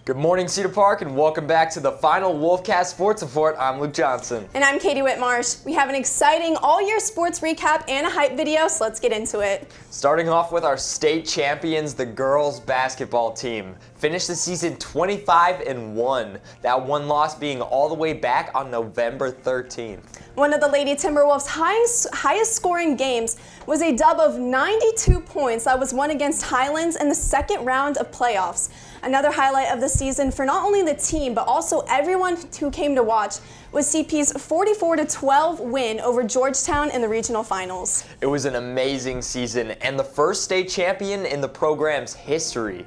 Good morning, Cedar Park, and welcome back to the final Wolfcast Sports Report. I'm Luke Johnson. And I'm Katie Whitmarsh. We have an exciting all-year sports recap and a hype video, so let's get into it. Starting off with our state champions, the girls basketball team. Finished the season 25-1. That one loss being all the way back on November 13th. One of the Lady Timberwolves' highest scoring games was a dub of 92 points that was won against Highlands in the second round of playoffs. Another highlight of the season for not only the team, but also everyone who came to watch was CP's 44-12 win over Georgetown in the regional finals. It was an amazing season and the first state champion in the program's history.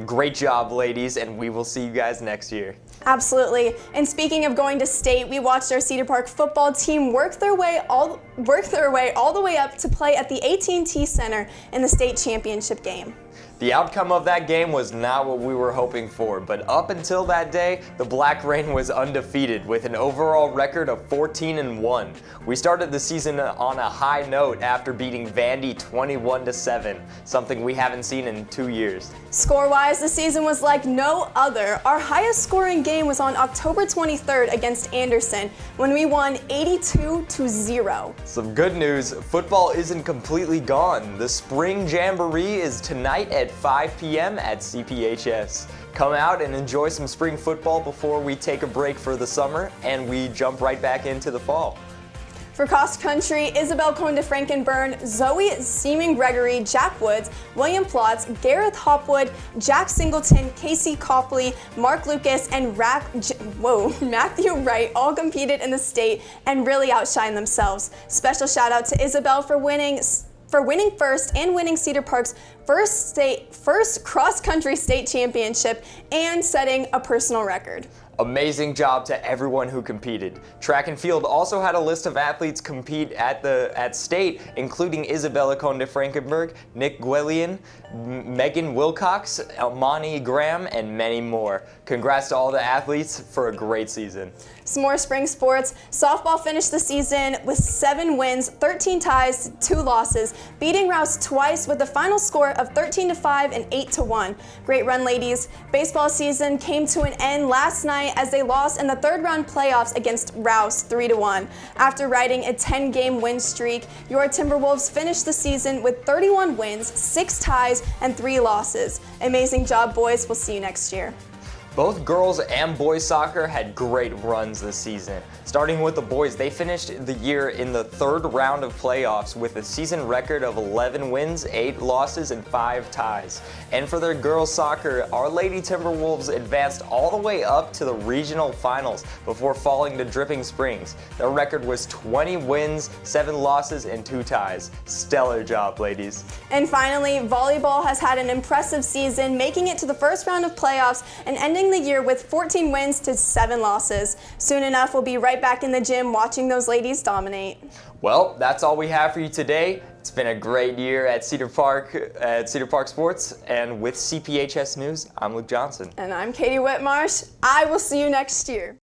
Great job, ladies, and we will see you guys next year. Absolutely. And speaking of going to state, we watched our Cedar Park football team work their way all the way up to play at the AT&T Center in the state championship game. The outcome of that game was not what we were hoping for, but up until that day, the Black Rain was undefeated with an overall record of 14-1. We started the season on a high note after beating Vandy 21-7, something we haven't seen in 2 years. Score-wise, the season was like no other. Our highest scoring game was on October 23rd against Anderson when we won 82-0. Some good news, football isn't completely gone. The spring Jamboree is tonight at 5 p.m. at CPHS. Come out and enjoy some spring football before we take a break for the summer and we jump right back into the fall. For cross country, Isabel Conde Frankenburn, Zoe Seaman-Gregory, Jack Woods, William Plotz, Gareth Hopwood, Jack Singleton, Casey Copley, Mark Lucas, and Matthew Wright all competed in the state and really outshined themselves. Special shout out to Isabel for winning first and winning Cedar Park's first cross-country state championship and setting a personal record. Amazing job to everyone who competed. Track and field also had a list of athletes compete at state, including Isabella Conde Frankenberg, Nick Guelian, Megan Wilcox, Almani Graham, and many more. Congrats to all the athletes for a great season. Some more spring sports. Softball finished the season with 7 wins, 13 ties, 2 losses, beating Rouse twice with a final score of 13-5 and 8-1. Great run, ladies. Baseball season came to an end last night as they lost in the third round playoffs against Rouse 3-1. After riding a 10-game win streak, your Timberwolves finished the season with 31 wins, 6 ties, and 3 losses. Amazing job, boys. We'll see you next year. Both girls and boys soccer had great runs this season. Starting with the boys, they finished the year in the third round of playoffs with a season record of 11 wins, 8 losses, and 5 ties. And for their girls soccer, our Lady Timberwolves advanced all the way up to the regional finals before falling to Dripping Springs. Their record was 20 wins, 7 losses, and 2 ties. Stellar job, ladies. And finally, volleyball has had an impressive season, making it to the first round of playoffs and ending the year with 14 wins to 7 losses. Soon enough, we'll be right back in the gym watching those ladies dominate. Well, that's all we have for you today. It's been a great year at Cedar Park Sports, and with CPHS News, I'm Luke Johnson. And I'm Katie Whitmarsh. I will see you next year.